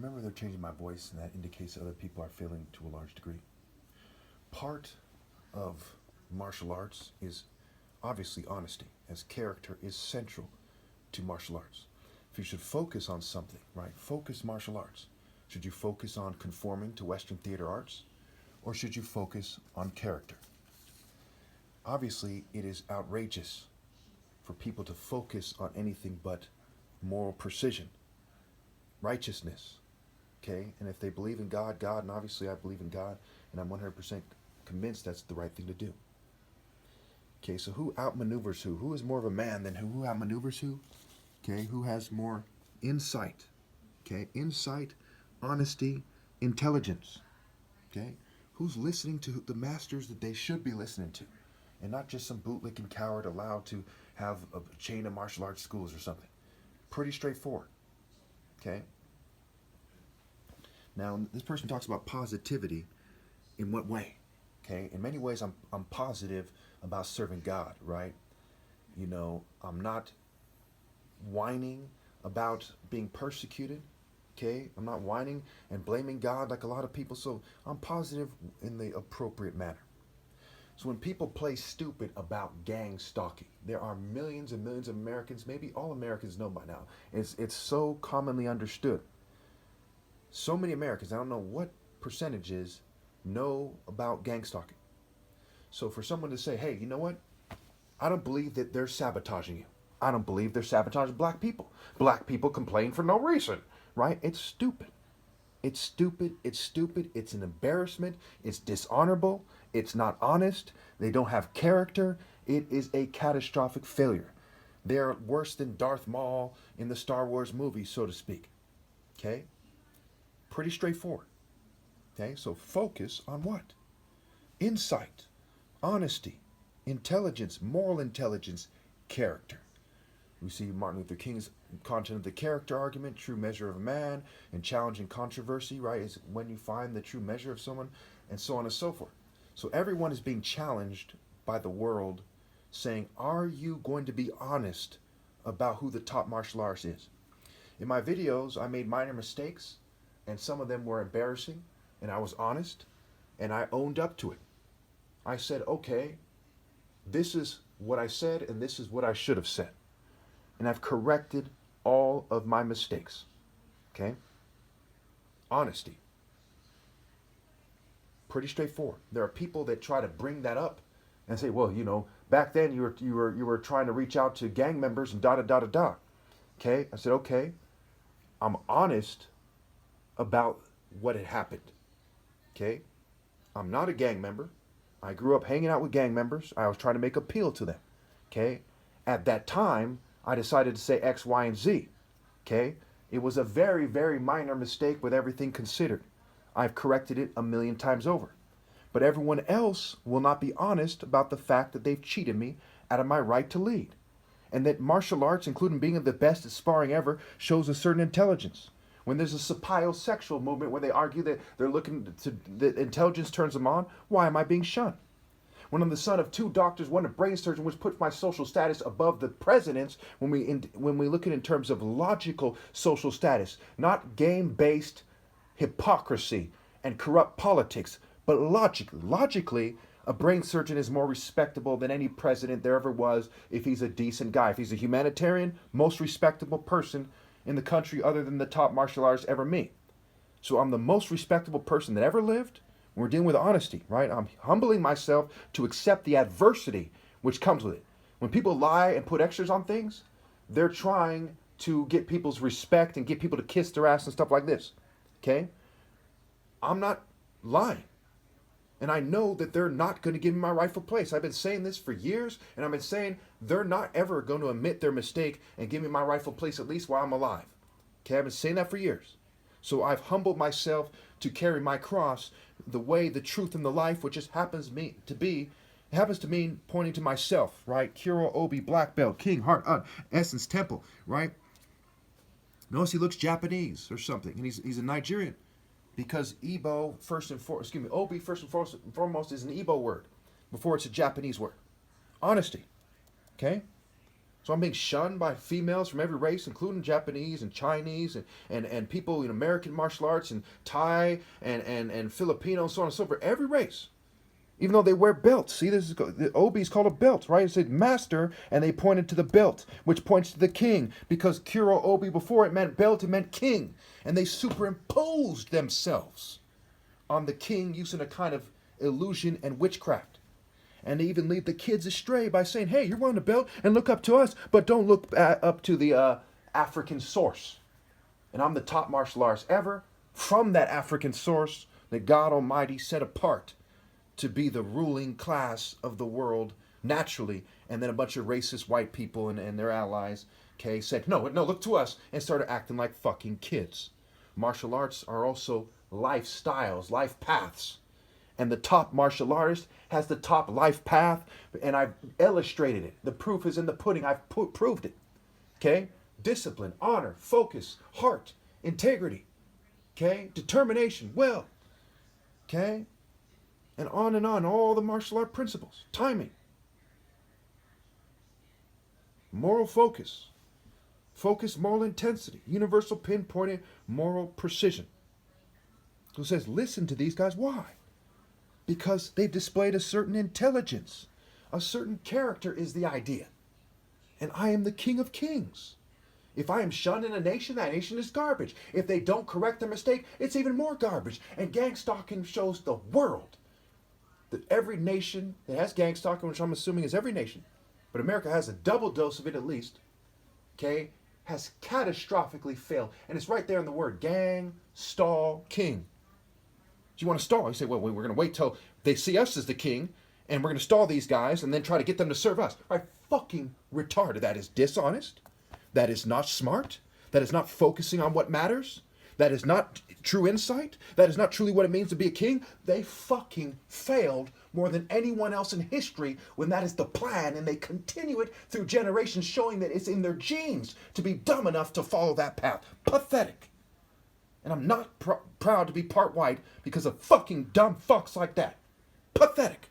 Remember, they're changing my voice, and that indicates other people are feeling to a large degree. Part of martial arts is obviously honesty, as character is central to martial arts. If you should focus on something, right? Focus martial arts. Should you focus on conforming to Western theater arts, or should you focus on character? Obviously, it is outrageous for people to focus on anything but moral precision, righteousness, okay? And if they believe in God, God, and obviously I believe in God, and I'm 100% convinced that's the right thing to do. Okay, so who outmaneuvers who? Who is more of a man than who? Who outmaneuvers who? Okay, who has more insight? Okay, insight, honesty, intelligence. Okay, who's listening to the masters that they should be listening to, and not just some bootlicking coward allowed to have a chain of martial arts schools or something. Pretty straightforward. Okay. Now, this person talks about positivity. In what way? Okay, in many ways, I'm positive about serving God, right? You know, I'm not whining about being persecuted. Okay, I'm not whining and blaming God like a lot of people. So I'm positive in the appropriate manner. So when people play stupid about gang stalking, there are millions and millions of Americans, maybe all Americans know by now. It's so commonly understood. So many Americans, I don't know what percentages, know about gang stalking. So for someone to say, hey, you know what? I don't believe that they're sabotaging you. I don't believe they're sabotaging black people. Black people complain for no reason, right? It's stupid. It's stupid. It's stupid. It's an embarrassment. It's dishonorable. It's not honest. They don't have character. It is a catastrophic failure. They're worse than Darth Maul in the Star Wars movie, so to speak. Okay? Pretty straightforward. Okay? So focus on what? Insight, honesty, intelligence, moral intelligence, character. We see Martin Luther King's content of the character argument, true measure of a man, and challenging controversy, right, is when you find the true measure of someone, and so on and so forth. So everyone is being challenged by the world saying, are you going to be honest about who the top martial artist is? In my videos, I made minor mistakes, and some of them were embarrassing, and I was honest, and I owned up to it. I said, okay, this is what I said, and this is what I should have said. And I've corrected all of my mistakes. Okay? Honesty. Pretty straightforward. There are people that try to bring that up and say, well, you know, back then you were trying to reach out to gang members and da da da da da. Okay? I said, okay, I'm honest about what had happened. Okay? I'm not a gang member. I grew up hanging out with gang members. I was trying to make appeal to them. Okay? At that time, I decided to say X, Y, and Z. Okay? It was a very, very minor mistake with everything considered. I've corrected it a million times over. But everyone else will not be honest about the fact that they've cheated me out of my right to lead. And that martial arts, including being the best at sparring ever, shows a certain intelligence. When there's a sapiosexual movement where they argue that they're looking to, that intelligence turns them on, why am I being shunned? When I'm the son of two doctors, one a brain surgeon, which puts my social status above the president's, when we look at it in terms of logical social status, not game-based hypocrisy and corrupt politics, but logically, a brain surgeon is more respectable than any president there ever was if he's a decent guy. If he's a humanitarian, most respectable person in the country other than the top martial artist ever me. So I'm the most respectable person that ever lived. We're dealing with honesty, right? I'm humbling myself to accept the adversity which comes with it. When people lie and put extras on things, they're trying to get people's respect and get people to kiss their ass and stuff like this. Okay? I'm not lying. And I know that they're not going to give me my rightful place. I've been saying this for years, and I've been saying they're not ever going to admit their mistake and give me my rightful place, at least while I'm alive. Okay? I've been saying that for years. So I've humbled myself to carry my cross, the way, the truth, and the life, which just happens to mean pointing to myself, right? Kuro Obi, Black Belt, King, Heart, Essence, Temple, right? Notice he looks Japanese or something, and he's a Nigerian, because Igbo Obi first and foremost is an Igbo word before it's a Japanese word. Honesty, okay? So I'm being shunned by females from every race, including Japanese and Chinese and people in American martial arts and Thai and Filipino and so on and so forth. Every race. Even though they wear belts. See, this is the obi is called a belt, right? It said master, and they pointed to the belt, which points to the king, because kuro obi before it meant belt, it meant king, and they superimposed themselves on the king using a kind of illusion and witchcraft. And they even lead the kids astray by saying, hey, you're wearing a belt and look up to us, but don't look up to the African source. And I'm the top martial artist ever from that African source that God Almighty set apart to be the ruling class of the world naturally. And then a bunch of racist white people and their allies, okay, said, no, look to us, and started acting like fucking kids. Martial arts are also lifestyles, life paths. And the top martial artist has the top life path, and I've illustrated it. The proof is in the pudding. I've proved it. Okay? Discipline, honor, focus, heart, integrity. Okay? Determination, will. Okay? And on, all the martial art principles. Timing. Moral focus. Focus, moral intensity. Universal pinpointed moral precision. So it says, listen to these guys. Why? Because they've displayed a certain intelligence. A certain character is the idea. And I am the King of Kings. If I am shunned in a nation, that nation is garbage. If they don't correct their mistake, it's even more garbage. And gang stalking shows the world that every nation that has gang stalking, which I'm assuming is every nation, but America has a double dose of it at least, okay, has catastrophically failed. And it's right there in the word, gang, stall, king. Do you want to stall? You say, well, we're going to wait till they see us as the king, and we're going to stall these guys and then try to get them to serve us. Right? Fucking retarded. That is dishonest. That is not smart. That is not focusing on what matters. That is not true insight. That is not truly what it means to be a king. They fucking failed more than anyone else in history when that is the plan, and they continue it through generations, showing that it's in their genes to be dumb enough to follow that path. Pathetic. And I'm not proud to be part white because of fucking dumb fucks like that. Pathetic.